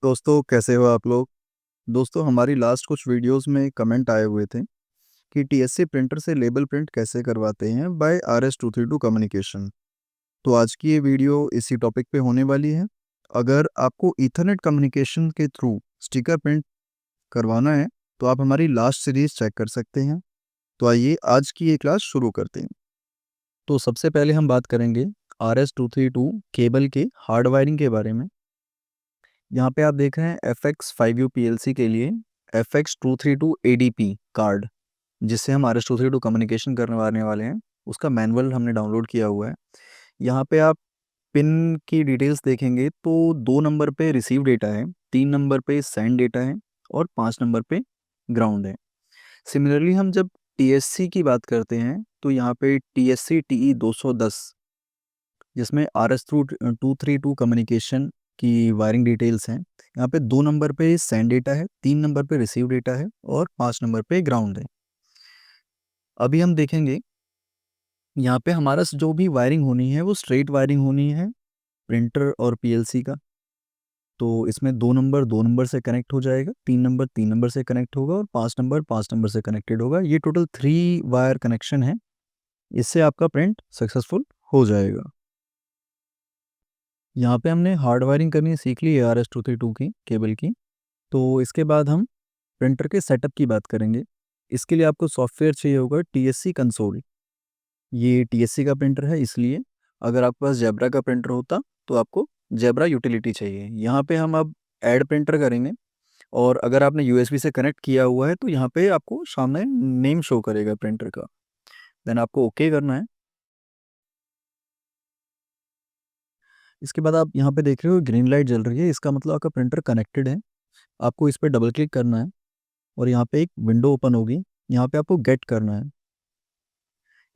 दोस्तों कैसे हो आप लोग। दोस्तों हमारी लास्ट कुछ वीडियोस में कमेंट आए हुए थे कि टीएससी प्रिंटर से लेबल प्रिंट कैसे करवाते हैं बाय RS232 कम्युनिकेशन। तो आज की ये वीडियो इसी टॉपिक पे होने वाली है। अगर आपको ईथरनेट कम्युनिकेशन के थ्रू स्टिकर प्रिंट करवाना है तो आप हमारी लास्ट सीरीज चेक कर सकते हैं। तो आइए आज की ये क्लास शुरू करते हैं। तो सबसे पहले हम बात करेंगे RS232 केबल के हार्ड वायरिंग के बारे में। यहाँ पे आप देख रहे हैं FX5U PLC के लिए FX232 ADP कार्ड, जिससे हम RS232 कम्युनिकेशन करने वाले हैं, उसका मैनुअल हमने डाउनलोड किया हुआ है। यहाँ पे आप पिन की डिटेल्स देखेंगे तो 2 नंबर पे रिसीव डेटा है, 3 नंबर पे सेंड डेटा है और 5 नंबर पे ग्राउंड है। सिमिलरली हम जब TSC की बात करते हैं तो यहाँ पे TSC TE210, जिसमें RS232 कम्युनिकेशन की वायरिंग डिटेल्स हैं। यहाँ पे 2 नंबर पे सेंड डेटा है, 3 नंबर पे रिसीव डेटा है और 5 नंबर पे ग्राउंड है। अभी हम देखेंगे यहाँ पे हमारा जो भी वायरिंग होनी है वो स्ट्रेट वायरिंग होनी है प्रिंटर और PLC का। तो इसमें 2 नंबर से कनेक्ट हो जाएगा, 3 नंबर से कनेक्ट होगा और 5 नंबर से कनेक्टेड होगा। ये टोटल 3 वायर कनेक्शन है। इससे आपका प्रिंट सक्सेसफुल हो जाएगा। यहाँ पे हमने हार्ड वायरिंग करनी सीख ली है RS232 की केबल की। तो इसके बाद हम प्रिंटर के सेटअप की बात करेंगे। इसके लिए आपको सॉफ्टवेयर चाहिए होगा TSC कंसोल। ये TSC का प्रिंटर है, इसलिए अगर आपके पास जेब्रा का प्रिंटर होता तो आपको जेब्रा यूटिलिटी चाहिए। यहाँ पे हम अब ऐड प्रिंटर करेंगे और अगर आपने USB से कनेक्ट किया हुआ है तो यहाँ पे आपको सामने नेम शो करेगा प्रिंटर का। देन आपको ओके करना है। इसके बाद आप यहाँ पे देख रहे हो ग्रीन लाइट जल रही है, इसका मतलब आपका प्रिंटर कनेक्टेड है। आपको इस पर डबल क्लिक करना है और यहाँ पे एक विंडो ओपन होगी। यहाँ पे आपको गेट करना है।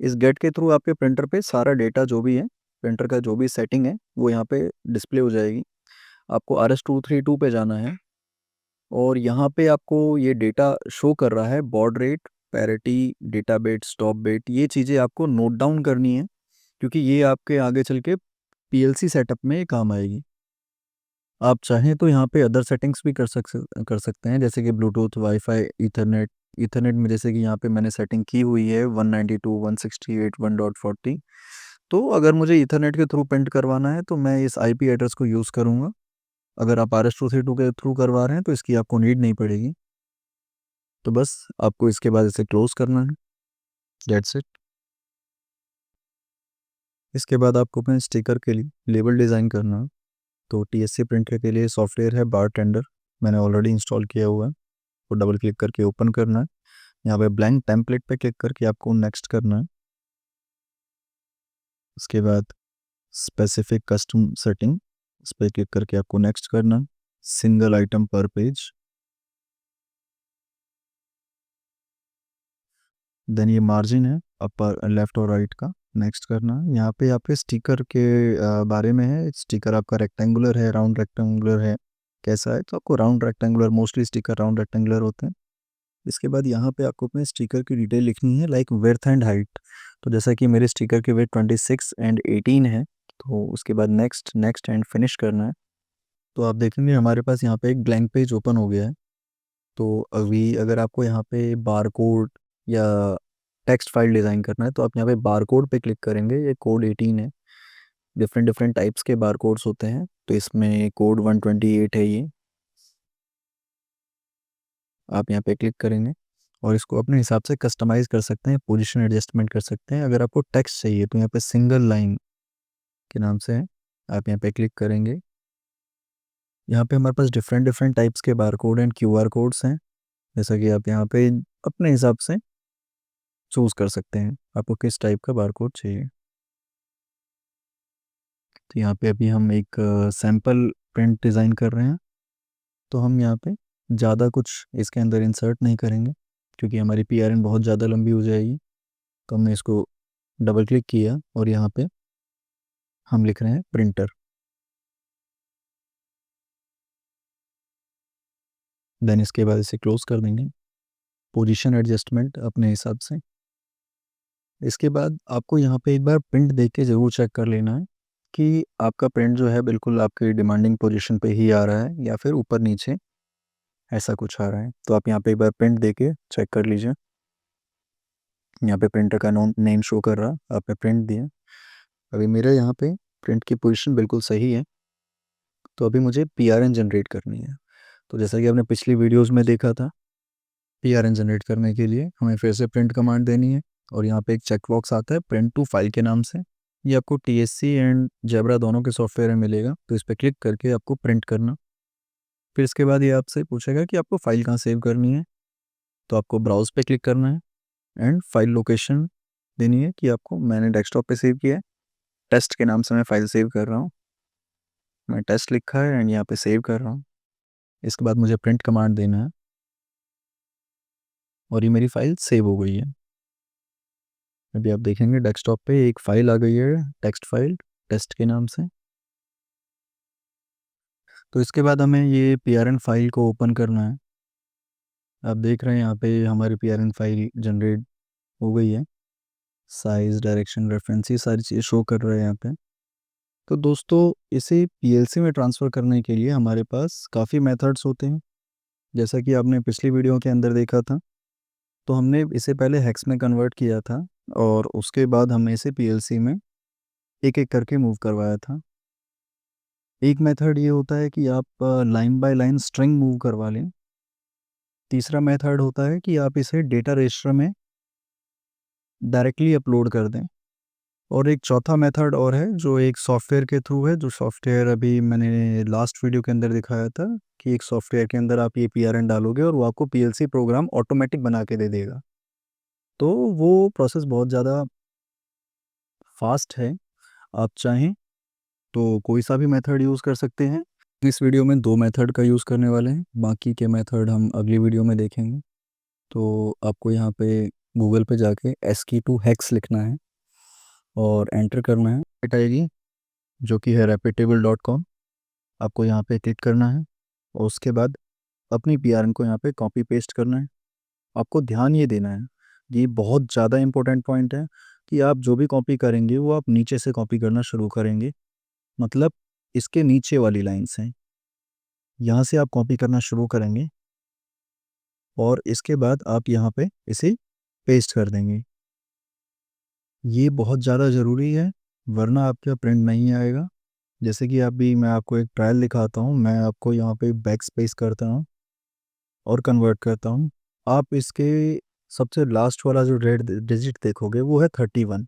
इस गेट के थ्रू आपके प्रिंटर पे सारा डेटा जो भी है, प्रिंटर का जो भी सेटिंग है वो यहाँ पे डिस्प्ले हो जाएगी। आपको RS232 पे जाना है और यहाँ पे आपको ये डेटा शो कर रहा है, baud rate, parity, data bit, stop bit. ये चीज़ें आपको नोट डाउन करनी है क्योंकि ये आपके आगे चल के PLC सेटअप में काम आएगी। आप चाहें तो यहाँ पे अदर सेटिंग्स भी कर सकते हैं, जैसे कि ब्लूटूथ, वाईफाई, ईथरनेट। ईथरनेट में जैसे कि यहाँ पे मैंने सेटिंग की हुई है 192 168 1.40। तो अगर मुझे ईथरनेट के थ्रू प्रिंट करवाना है तो मैं इस IP एड्रेस को यूज़ करूँगा। अगर आप RS232 के थ्रू करवा रहे हैं तो इसकी आपको नीड नहीं पड़ेगी। तो बस आपको इसके बाद इसे क्लोज करना है। That's it. इसके बाद आपको अपने स्टिकर के लिए लेबल डिज़ाइन करना है। तो TSC प्रिंटर के लिए सॉफ्टवेयर है बारटेंडर, मैंने ऑलरेडी इंस्टॉल किया हुआ है। वो डबल क्लिक करके ओपन करना है। यहाँ पे ब्लैंक टेम्पलेट पे क्लिक करके आपको नेक्स्ट करना है। उसके बाद स्पेसिफिक कस्टम सेटिंग, इस पर क्लिक करके आपको नेक्स्ट करना है। सिंगल आइटम पर पेज, देन ये मार्जिन है अपर लेफ्ट और राइट का, नेक्स्ट करना है। यहाँ पे आपके स्टिकर के बारे में है, स्टिकर आपका रेक्टेंगुलर है, राउंड रेक्टेंगुलर है, कैसा है। तो आपको round rectangular, mostly sticker round rectangular होते हैं। इसके बाद यहाँ पे आपको अपने स्टिकर की डिटेल लिखनी है, लाइक विड्थ एंड हाइट। तो जैसा कि मेरे स्टिकर की विड्थ 26 एंड 18 है, तो उसके बाद नेक्स्ट नेक्स्ट एंड फिनिश करना है। तो आप देखेंगे हमारे पास यहाँ पे एक ब्लैंक पेज ओपन हो गया है। तो अभी अगर आपको यहाँ पे बार कोड या टेक्स्ट फाइल डिज़ाइन करना है तो आप यहाँ पे बार कोड पे क्लिक करेंगे। ये कोड 18 है। डिफरेंट डिफरेंट टाइप्स के बार कोड्स होते हैं, तो इसमें कोड 128 है ये। आप यहाँ पे क्लिक करेंगे और इसको अपने हिसाब से कस्टमाइज़ कर सकते हैं, पोजीशन एडजस्टमेंट कर सकते हैं। अगर आपको टेक्स्ट चाहिए तो यहाँ पे सिंगल लाइन के नाम से है, आप यहाँ पे क्लिक करेंगे। यहाँ पे हमारे पास डिफरेंट डिफरेंट टाइप्स के bar code and QR codes हैं, जैसा कि आप यहाँ पे अपने हिसाब से चूज़ कर सकते हैं आपको किस टाइप का बार कोड चाहिए। तो यहाँ पे अभी हम एक सैम्पल प्रिंट डिज़ाइन कर रहे हैं, तो हम यहाँ पे ज़्यादा कुछ इसके अंदर इंसर्ट नहीं करेंगे क्योंकि हमारी PRN बहुत ज़्यादा लंबी हो जाएगी। तो हमने इसको डबल क्लिक किया और यहाँ पे हम लिख रहे हैं प्रिंटर। देन इसके बाद इसे क्लोज कर देंगे, पोजीशन एडजस्टमेंट अपने हिसाब से। इसके बाद आपको यहाँ पे एक बार प्रिंट देख के ज़रूर चेक कर लेना है कि आपका प्रिंट जो है बिल्कुल आपकी डिमांडिंग पोजीशन पे ही आ रहा है या फिर ऊपर नीचे ऐसा कुछ आ रहा है। तो आप यहाँ पे एक बार प्रिंट देके चेक कर लीजिए। यहाँ पे प्रिंटर का नेम शो कर रहा, आपने प्रिंट दिया। अभी मेरे यहाँ पे प्रिंट की पोजीशन बिल्कुल सही है। तो अभी मुझे पीआरएन जनरेट करनी है। तो जैसा कि आपने पिछली वीडियोस में देखा था, पीआरएन जनरेट करने के लिए हमें फिर से प्रिंट कमांड देनी है। और यहाँ पे एक चेक बॉक्स आता है प्रिंट टू फाइल के नाम से। ये आपको टीएससी एंड जेब्रा दोनों के सॉफ्टवेयर में मिलेगा। तो इस पर क्लिक करके आपको प्रिंट करना। फिर इसके बाद ये आपसे पूछेगा कि आपको फाइल कहाँ सेव करनी है। तो आपको ब्राउज पे क्लिक करना है एंड फाइल लोकेशन देनी है कि आपको मैंने डेस्कटॉप पे सेव किया है। टेस्ट के नाम से मैं फाइल सेव कर रहा हूँ। मैं टेस्ट लिखा है एंड यहाँ पे सेव कर रहा हूँ। इसके बाद मुझे प्रिंट कमांड देना है और ये मेरी फाइल सेव हो गई है। अभी आप देखेंगे डेस्कटॉप पे एक फाइल आ गई है, टेक्स्ट फाइल टेस्ट के नाम से। तो इसके बाद हमें ये पीआरएन फाइल को ओपन करना है। आप देख रहे हैं यहाँ पे हमारी पीआरएन फाइल जनरेट हो गई है। साइज, डायरेक्शन, रेफरेंस, ये सारी चीज़ शो कर रहे हैं यहाँ पे। तो दोस्तों इसे पीएलसी में ट्रांसफ़र करने के लिए हमारे पास काफ़ी मेथड्स होते हैं। जैसा कि आपने पिछली वीडियो के अंदर देखा था, तो हमने इसे पहले हेक्स में कन्वर्ट किया था और उसके बाद हमने इसे पीएलसी में एक-एक करके मूव करवाया था। एक मेथड ये होता है कि आप line by line string move करवा लें। तीसरा मेथड होता है कि आप इसे डेटा रजिस्टर में डायरेक्टली अपलोड कर दें। और एक चौथा मेथड और है जो एक सॉफ्टवेयर के थ्रू है, जो सॉफ्टवेयर अभी मैंने लास्ट वीडियो के अंदर दिखाया था कि एक सॉफ्टवेयर के अंदर आप ये पीआरएन डालोगे और वो आपको पीएलसी प्रोग्राम ऑटोमेटिक बना के दे देगा। तो वो प्रोसेस बहुत ज़्यादा फास्ट है। आप चाहें तो कोई सा भी मेथड यूज़ कर सकते हैं। इस वीडियो में 2 मेथड का यूज़ करने वाले हैं, बाकी के मेथड हम अगली वीडियो में देखेंगे। तो आपको यहाँ पे गूगल पे जाके ASCII2 हेक्स लिखना है और एंटर करना है। वेबसाइट आएगी जो कि है reputable.com। आपको यहाँ पे क्लिक करना है और उसके बाद अपनी पीआरएन को यहाँ पे कॉपी पेस्ट करना है। आपको ध्यान ये देना है, ये बहुत ज़्यादा इम्पोर्टेंट पॉइंट है कि आप जो भी कॉपी करेंगे वो आप नीचे से कॉपी करना शुरू करेंगे। मतलब इसके नीचे वाली लाइन्स हैं, यहाँ से आप कॉपी करना शुरू करेंगे और इसके बाद आप यहाँ पे इसे पेस्ट कर देंगे। ये बहुत ज़्यादा ज़रूरी है, वरना आपका प्रिंट नहीं आएगा। जैसे कि अभी मैं आपको एक ट्रायल दिखाता हूँ। मैं आपको यहाँ पे बैक स्पेस करता हूँ और कन्वर्ट करता हूँ। आप इसके सबसे लास्ट वाला जो रेड डिजिट देखोगे वो है 31।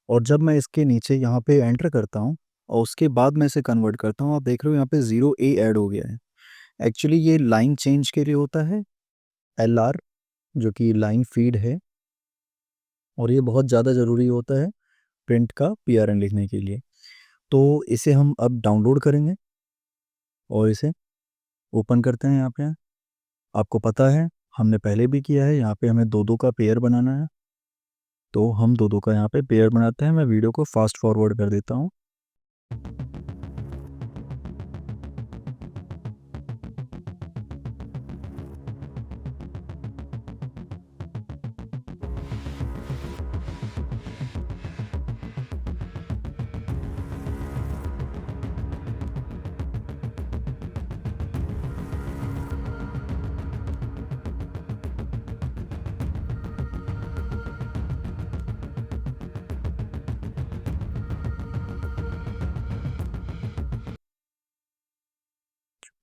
और जब मैं इसके नीचे यहाँ पे एंटर करता हूँ और उसके बाद मैं इसे कन्वर्ट करता हूँ, आप देख रहे हो यहाँ पे 0A ऐड हो गया है। एक्चुअली ये लाइन चेंज के लिए होता है, LR, जो कि लाइन फीड है। और ये बहुत ज़्यादा ज़रूरी होता है प्रिंट का पीआरएन लिखने के लिए। तो इसे हम अब डाउनलोड करेंगे और इसे ओपन करते हैं यहाँ पे। आपको पता है हमने पहले भी किया है, यहाँ पे हमें 2-2 का पेयर बनाना है। तो हम 2-2 का यहाँ पे पेयर बनाते हैं। मैं वीडियो को फास्ट फॉरवर्ड कर देता हूँ।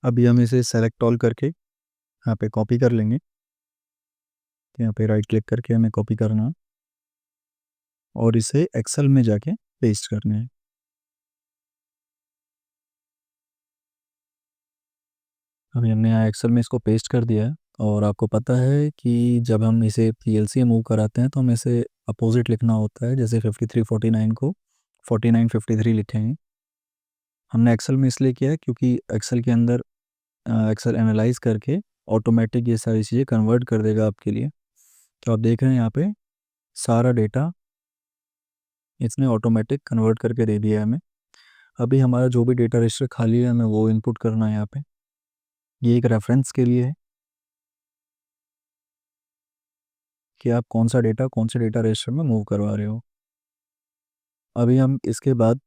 अभी हम इसे सेलेक्ट ऑल करके यहाँ पे कॉपी कर लेंगे। तो यहाँ पे राइट क्लिक करके हमें कॉपी करना है और इसे एक्सेल में जाके पेस्ट करना है। अभी हमने यहाँ एक्सेल में इसको पेस्ट कर दिया है। और आपको पता है कि जब हम इसे पीएलसी मूव कराते हैं तो हमें इसे अपोजिट लिखना होता है। जैसे 5349 को 4953 लिखेंगे। हमने एक्सेल में इसलिए किया है क्योंकि एक्सेल के अंदर एक्सेल एनालाइज करके ऑटोमेटिक ये सारी चीज़ें कन्वर्ट कर देगा आपके लिए। तो आप देख रहे हैं यहाँ पे सारा डेटा इसने ऑटोमेटिक कन्वर्ट करके दे दिया है हमें। अभी हमारा जो भी डेटा रजिस्टर खाली है हमें वो इनपुट करना है यहाँ पे। ये एक रेफरेंस के लिए है कि आप कौन सा डेटा कौन से डेटा रजिस्टर में मूव करवा रहे हो। अभी हम इसके बाद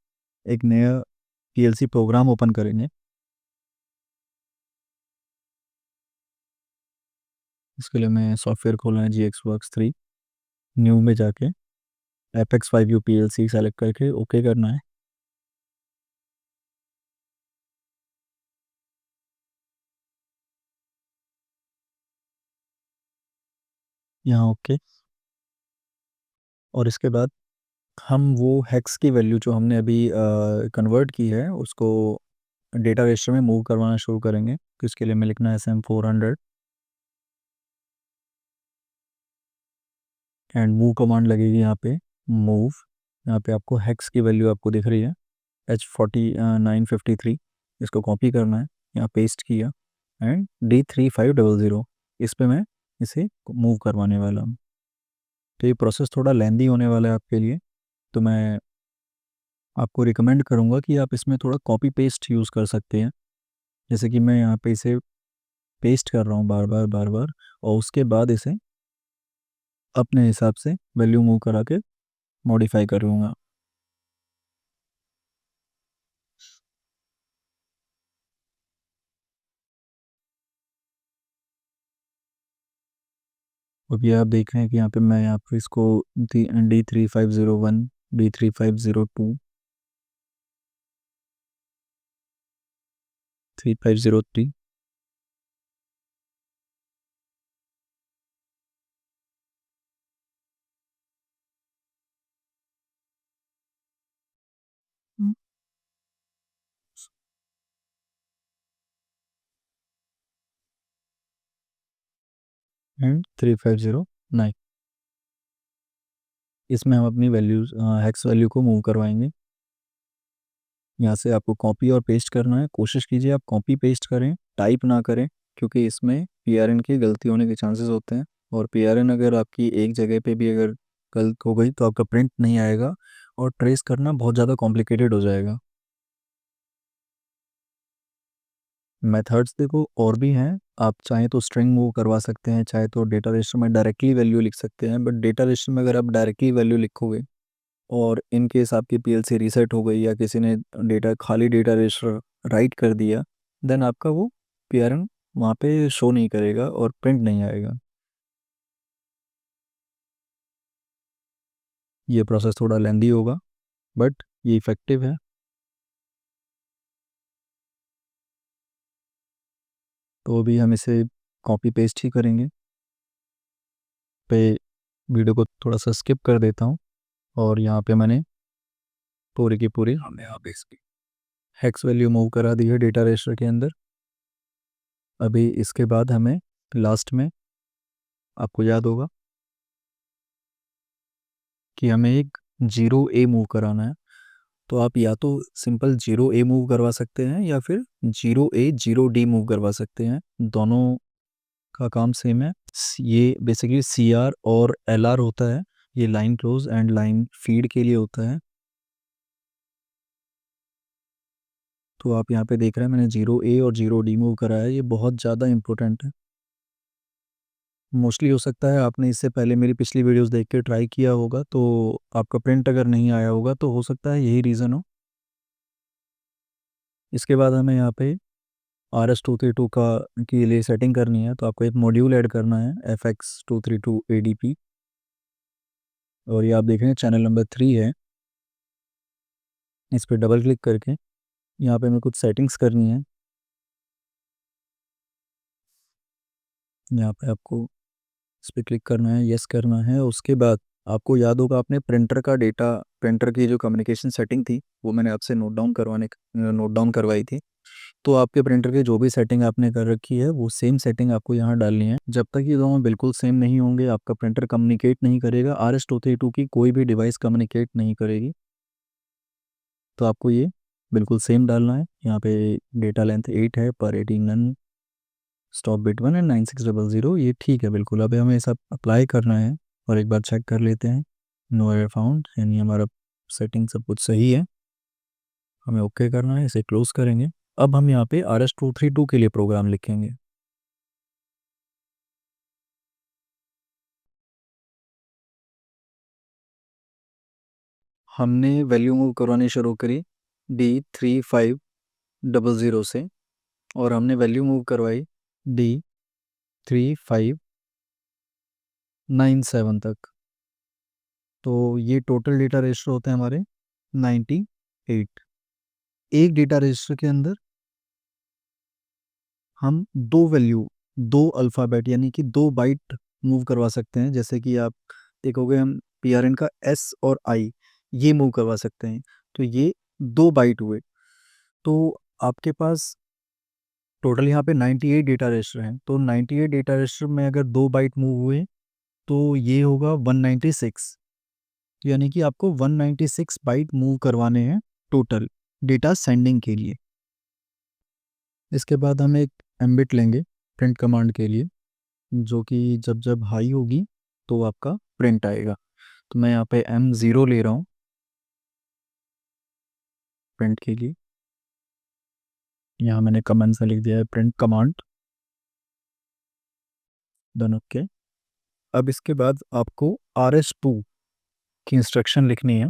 एक नया पीएलसी प्रोग्राम ओपन करेंगे। इसके लिए मैं सॉफ्टवेयर खोलना है GXWorks 3, न्यू में जाके FX5U PLC सेलेक्ट करके ओके करना है। यहाँ ओके। और इसके बाद हम वो हेक्स की वैल्यू जो हमने अभी कन्वर्ट की है उसको डेटा रजिस्टर में मूव करवाना शुरू करेंगे। तो इसके लिए मैं लिखना है SM400 एंड मूव कमांड लगेगी यहाँ पे मूव। यहाँ पे आपको हेक्स की वैल्यू आपको दिख रही है H4953। इसको कॉपी करना है, यहाँ पेस्ट किया एंड D3500 इस पे मैं इसे मूव करवाने वाला हूँ। तो ये प्रोसेस थोड़ा लेंदी होने वाला है आपके लिए, तो मैं आपको रिकमेंड करूँगा कि आप इसमें थोड़ा कॉपी पेस्ट यूज़ कर सकते हैं। जैसे कि मैं यहाँ पे इसे पेस्ट कर रहा हूँ बार बार बार बार, और उसके बाद इसे अपने हिसाब से वैल्यू मूव करा के मॉडिफाई करूँगा। अभी आप देख रहे हैं कि यहाँ पे मैं यहाँ पे इसको D3501, D3502, 3503 एंड 3509, इसमें हम अपनी वैल्यूज हेक्स वैल्यू को मूव करवाएंगे। यहाँ से आपको कॉपी और पेस्ट करना है। कोशिश कीजिए आप कॉपी पेस्ट करें, टाइप ना करें, क्योंकि इसमें PRN की गलती होने के चांसेस होते हैं। और PRN अगर आपकी एक जगह पे भी अगर गलत हो गई तो आपका प्रिंट नहीं आएगा और ट्रेस करना बहुत ज़्यादा कॉम्प्लिकेटेड हो जाएगा। मेथड्स देखो और भी हैं, आप चाहें तो स्ट्रिंग मूव करवा सकते हैं, चाहे तो डेटा रजिस्टर में डायरेक्टली वैल्यू लिख सकते हैं। बट डेटा रजिस्टर में अगर आप डायरेक्टली वैल्यू लिखोगे और इन केस आपकी PLC रीसेट हो गई या किसी ने डेटा खाली डेटा रजिस्टर राइट कर दिया, देन आपका वो PRN वहाँ पे शो नहीं करेगा और प्रिंट नहीं आएगा। ये प्रोसेस थोड़ा लेंदी होगा बट ये इफ़ेक्टिव है। तो अभी हम इसे कॉपी पेस्ट ही करेंगे। पे वीडियो को थोड़ा सा स्किप कर देता हूँ और यहाँ पे मैंने पूरी की पूरी हमें आप इसकी हेक्स वैल्यू मूव करा दी है डेटा रजिस्टर के अंदर। अभी इसके बाद हमें लास्ट में, आपको याद होगा कि हमें एक 0A मूव कराना है। तो आप या तो सिंपल 0A मूव करवा सकते हैं या फिर 0A 0D मूव करवा सकते हैं। दोनों का काम सेम है। ये बेसिकली CR और LR होता है। ये line close and line feed के लिए होता है। तो आप यहाँ पे देख रहे हैं मैंने 0A और 0D मूव करा है। ये बहुत ज़्यादा इंपॉर्टेंट है। मोस्टली हो सकता है आपने इससे पहले मेरी पिछली वीडियोस देख के ट्राई किया होगा, तो आपका प्रिंट अगर नहीं आया होगा तो हो सकता है यही रीज़न हो। इसके बाद हमें यहाँ पे RS232 का के लिए सेटिंग करनी है, तो आपको एक मॉड्यूल ऐड करना है FX232 ADP। और ये आप देख रहे हैं चैनल नंबर 3 है। इस पर डबल क्लिक करके यहाँ पे हमें कुछ सेटिंग्स करनी है। यहाँ पे आपको इस पर क्लिक करना है, यस करना है। उसके बाद आपको याद होगा आपने प्रिंटर का डेटा, प्रिंटर की जो कम्युनिकेशन सेटिंग थी वो मैंने आपसे नोट डाउन करवाई थी। तो आपके प्रिंटर के जो भी सेटिंग आपने कर रखी है वो सेम सेटिंग आपको यहाँ डालनी है। जब तक ये दोनों बिल्कुल सेम नहीं होंगे आपका प्रिंटर कम्युनिकेट नहीं करेगा, RS232 की कोई भी डिवाइस कम्युनिकेट नहीं करेगी। तो आपको ये बिल्कुल सेम डालना है। यहाँ पे डेटा लेंथ 8 है, पर 18 नन, स्टॉप बिट 1 एंड 9600, ये ठीक है बिल्कुल। अब हमें सब अप्लाई करना है और एक बार चेक कर लेते हैं। नो एरर फाउंड, यानी हमारा सेटिंग सब कुछ सही है। हमें ओके करना है, इसे क्लोज करेंगे। अब हम यहाँ पे RS232 के लिए प्रोग्राम लिखेंगे। हमने वैल्यू मूव करवानी शुरू करी D3500 से, और हमने वैल्यू मूव करवाई D3597 तक। तो ये टोटल डेटा रजिस्टर होते हैं हमारे 98। एक डेटा रजिस्टर के अंदर हम दो वैल्यू, दो अल्फ़ाबेट यानी कि दो बाइट मूव करवा सकते हैं। जैसे कि आप देखोगे, हम PRN का S और I ये मूव करवा सकते हैं। तो ये दो बाइट हुए। तो आपके पास टोटल यहाँ पे 98 डेटा रजिस्टर हैं। तो 98 डेटा रजिस्टर में अगर दो बाइट मूव हुए तो ये होगा 196। तो यानी कि आपको 196 बाइट मूव करवाने हैं टोटल डेटा सेंडिंग के लिए। इसके बाद हम एक एम्बिट लेंगे प्रिंट कमांड के लिए, जो कि जब जब हाई होगी तो आपका प्रिंट आएगा। तो मैं यहाँ पे M0 ले रहा हूँ प्रिंट के लिए। यहाँ मैंने कमेंट से लिख दिया है प्रिंट कमांड, डन ओके। अब इसके बाद आपको RS2 की इंस्ट्रक्शन लिखनी है।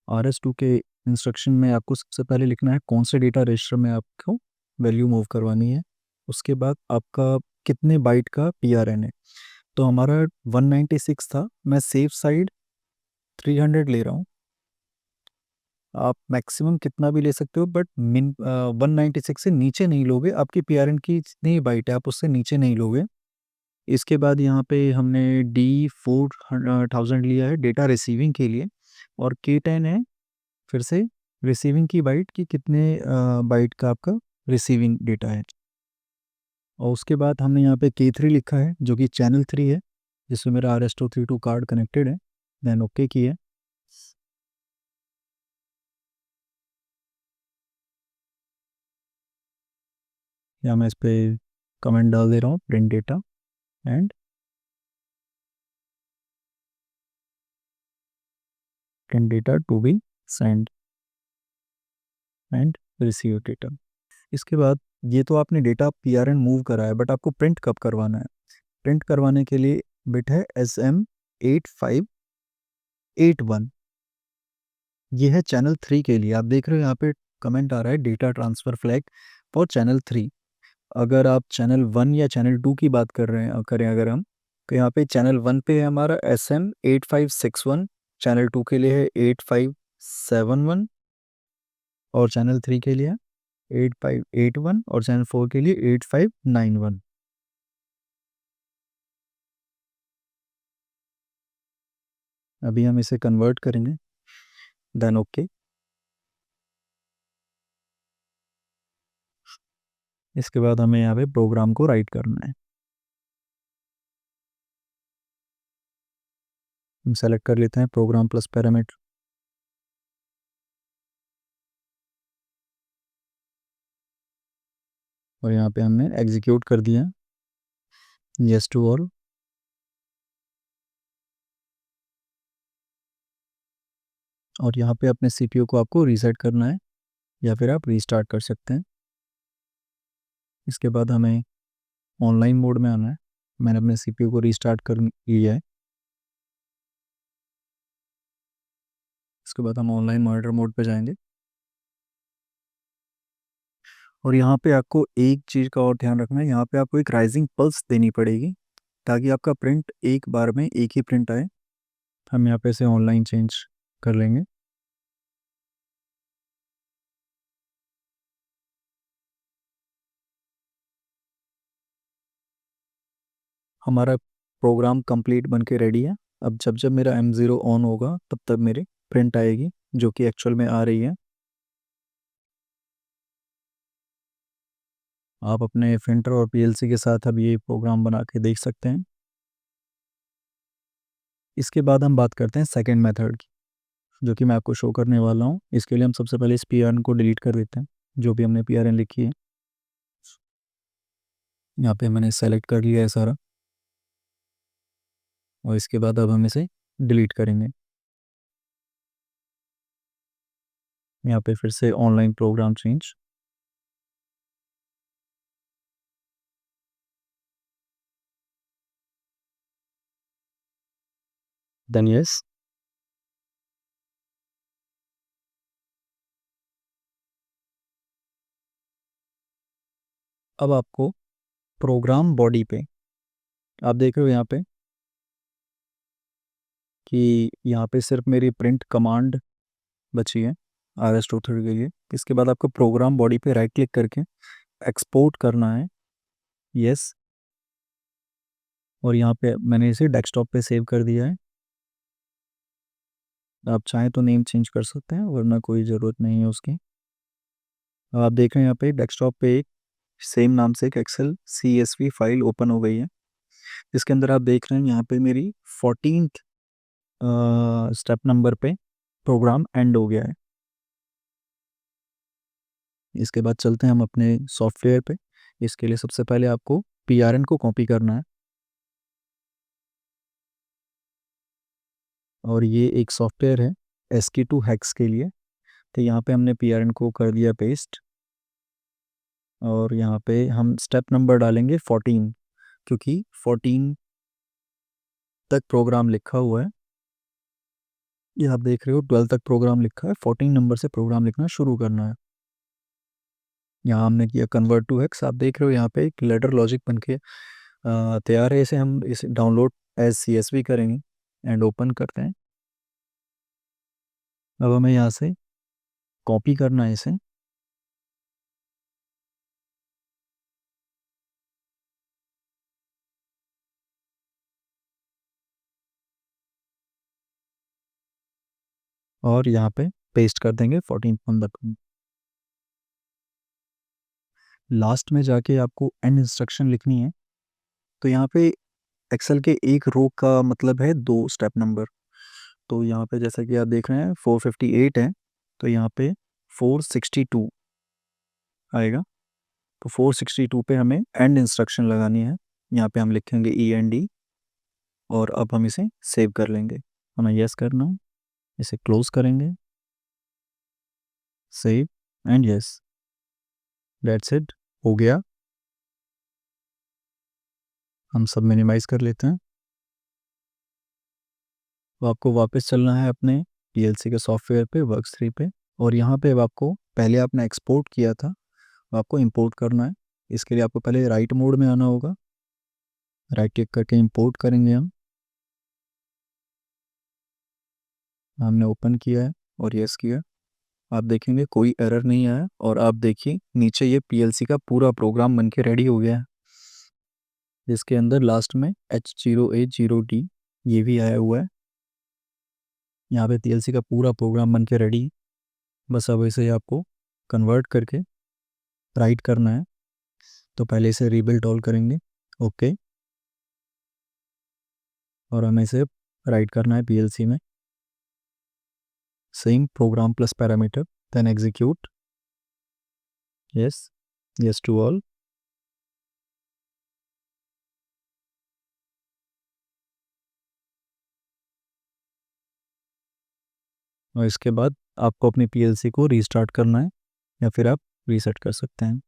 RS2 के इंस्ट्रक्शन में आपको सबसे पहले लिखना है कौन से डेटा रजिस्टर में आपको वैल्यू मूव करवानी है। उसके बाद आपका कितने बाइट का PRN है। तो हमारा 196 था, मैं सेफ साइड 300 ले रहा हूँ। आप मैक्सिमम कितना भी ले सकते हो, बट 196 से नीचे नहीं लोगे। आपकी PRN की जितनी बाइट है आप उससे नीचे नहीं लोगे। इसके बाद यहाँ पे हमने D4000 लिया है डेटा रिसीविंग के लिए, और K10 है फिर से रिसीविंग की बाइट की कितने बाइट का आपका रिसीविंग डेटा है। और उसके बाद हमने यहाँ पे K3 लिखा है जो कि चैनल 3 है, जिसमें मेरा RS232 कार्ड कनेक्टेड है। देन ओके की है। यहाँ मैं इस पे कमेंट डाल दे रहा हूँ print data and print data to be send and receive data. इसके बाद ये तो आपने डेटा PRN मूव करा है, बट आपको प्रिंट कब करवाना है। प्रिंट करवाने के लिए बिट है SM8581। ये है चैनल 3 के लिए। आप देख रहे हो यहाँ पे कमेंट आ रहा है data transfer flag for channel 3। अगर आप चैनल 1 या चैनल 2 की बात कर रहे हैं करें अगर हम, तो यहाँ पे चैनल 1 पे है हमारा SM8561, चैनल 2 के लिए है 8571, और चैनल 3 के लिए है 8581, और चैनल 4 के लिए 8591। अभी हम इसे कन्वर्ट करेंगे, देन ओके। इसके बाद हमें यहाँ पे प्रोग्राम को राइट करना है। हम सेलेक्ट कर लेते हैं प्रोग्राम प्लस पैरामीटर, और यहाँ पे हमने एग्जीक्यूट कर दिया यस टू ऑल। और यहाँ पे अपने CPU को आपको रीसेट करना है, या फिर आप रीस्टार्ट कर सकते हैं। इसके बाद हमें ऑनलाइन मोड में आना है। मैंने अपने CPU को रीस्टार्ट कर लिया है। इसके बाद हम ऑनलाइन मॉनिटर मोड पे जाएंगे, और यहाँ पे आपको एक चीज़ का और ध्यान रखना है। यहाँ पे आपको एक राइजिंग पल्स देनी पड़ेगी ताकि आपका प्रिंट एक बार में एक ही प्रिंट आए। हम यहाँ पे इसे ऑनलाइन चेंज कर लेंगे। हमारा प्रोग्राम कंप्लीट बन के रेडी है। अब जब जब मेरा M0 ऑन होगा तब तब मेरी प्रिंट आएगी, जो कि एक्चुअल में आ रही है। आप अपने प्रिंटर और PLC के साथ अब ये प्रोग्राम बना के देख सकते हैं। इसके बाद हम बात करते हैं सेकंड मेथड की, जो कि मैं आपको शो करने वाला हूँ। इसके लिए हम सबसे पहले इस PRN को डिलीट कर देते हैं, जो भी हमने PRN लिखी है। यहाँ पे मैंने सेलेक्ट कर लिया है सारा, और इसके बाद अब हम इसे डिलीट करेंगे। यहाँ पे फिर से online program change, then yes. अब आपको प्रोग्राम बॉडी पे आप देख रहे हो यहाँ पे कि यहाँ पे सिर्फ मेरी प्रिंट कमांड बची है RS-232 के लिए। इसके बाद आपको प्रोग्राम बॉडी पे राइट क्लिक करके एक्सपोर्ट करना है, यस। और यहाँ पे मैंने इसे डेस्कटॉप पे सेव कर दिया है। आप चाहें तो नेम चेंज कर सकते हैं, वरना कोई ज़रूरत नहीं है उसकी। अब आप देख रहे हैं यहाँ पे डेस्कटॉप पे एक सेम नाम से एक एक्सेल CSV फाइल ओपन हो गई है। इसके अंदर आप देख रहे हैं यहाँ पे मेरी 14th स्टेप नंबर पे प्रोग्राम एंड हो गया है। इसके बाद चलते हैं हम अपने सॉफ्टवेयर पे। इसके लिए सबसे पहले आपको PRN को कॉपी करना है, और ये एक सॉफ्टवेयर है SK2 हैक्स के लिए। तो यहाँ पे हमने PRN को कर दिया पेस्ट, और यहाँ पे हम स्टेप नंबर डालेंगे 14, क्योंकि 14 तक प्रोग्राम लिखा हुआ है। ये आप देख रहे हो 12 तक प्रोग्राम लिखा है, 14 नंबर से प्रोग्राम लिखना शुरू करना है। यहाँ हमने किया कन्वर्ट टू हेक्स। आप देख रहे हो यहाँ पे एक लेटर लॉजिक बन के तैयार है। इसे हम इसे डाउनलोड एज CSV करेंगे एंड ओपन करते हैं। अब हमें यहाँ से कॉपी करना है इसे, और यहाँ पे पेस्ट कर देंगे 14 नंबर को। लास्ट में जाके आपको एंड इंस्ट्रक्शन लिखनी है। तो यहाँ पे एक्सेल के एक रो का मतलब है 2 स्टेप नंबर। तो यहाँ पे जैसा कि आप देख रहे हैं 458 है, तो यहाँ पे 462 आएगा। तो 462 पे हमें एंड इंस्ट्रक्शन लगानी है। यहाँ पे हम लिखेंगे END, और अब हम इसे सेव कर लेंगे। हमें यस करना है, इसे क्लोज करेंगे, save and yes, that's it, हो गया। हम सब मिनिमाइज कर लेते हैं। तो आपको वापस चलना है अपने PLC के सॉफ्टवेयर पे, वर्क्स 3 पे, और यहाँ पे अब आपको पहले आपने एक्सपोर्ट किया था, वो आपको इंपोर्ट करना है। इसके लिए आपको पहले राइट मोड में आना होगा, राइट क्लिक करके इंपोर्ट करेंगे हम। हमने ओपन किया है और यस किया। आप देखेंगे कोई एरर नहीं आया, और आप देखिए नीचे ये PLC का पूरा प्रोग्राम बन के रेडी हो गया है, जिसके अंदर लास्ट में H0A0D ये भी आया हुआ है। यहाँ पे PLC का पूरा प्रोग्राम बन के रेडी है। बस अब इसे आपको कन्वर्ट करके राइट करना है। तो पहले इसे रीबिल्ड ऑल करेंगे, ओके, और हमें इसे राइट करना है PLC में, same program plus parameter, then execute, yes, yes to all. और इसके बाद आपको अपनी PLC को रीस्टार्ट करना है, या फिर आप रीसेट कर सकते हैं।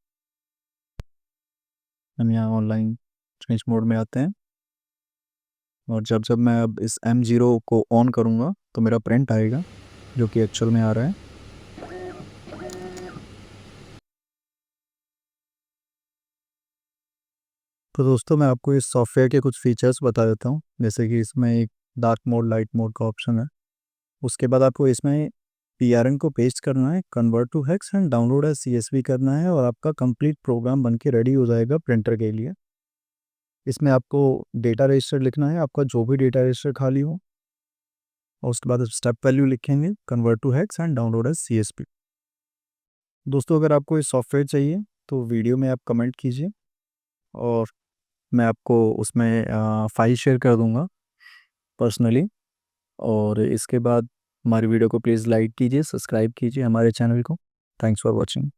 हम यहाँ ऑनलाइन चेंज मोड में आते हैं, और जब जब मैं अब इस M0 को ऑन करूँगा तो मेरा प्रिंट आएगा, जो कि एक्चुअल में आ रहा है। तो दोस्तों मैं आपको इस सॉफ्टवेयर के कुछ फीचर्स बता देता हूँ। जैसे कि इसमें एक डार्क मोड, लाइट मोड का ऑप्शन है। उसके बाद आपको इसमें PRN को पेस्ट करना है, convert to hex and download as CSV करना है, और आपका कंप्लीट प्रोग्राम बन के रेडी हो जाएगा प्रिंटर के लिए। इसमें आपको डेटा रजिस्टर लिखना है, आपका जो भी डेटा रजिस्टर खाली हो, और उसके बाद स्टेप वैल्यू लिखेंगे, convert to hex and download as CSV। दोस्तों अगर आपको ये सॉफ्टवेयर चाहिए तो वीडियो में आप कमेंट कीजिए, और मैं आपको उसमें फाइल शेयर कर दूंगा पर्सनली। और इसके बाद हमारी वीडियो को प्लीज़ लाइक कीजिए, सब्सक्राइब कीजिए हमारे चैनल को। Thanks for watching.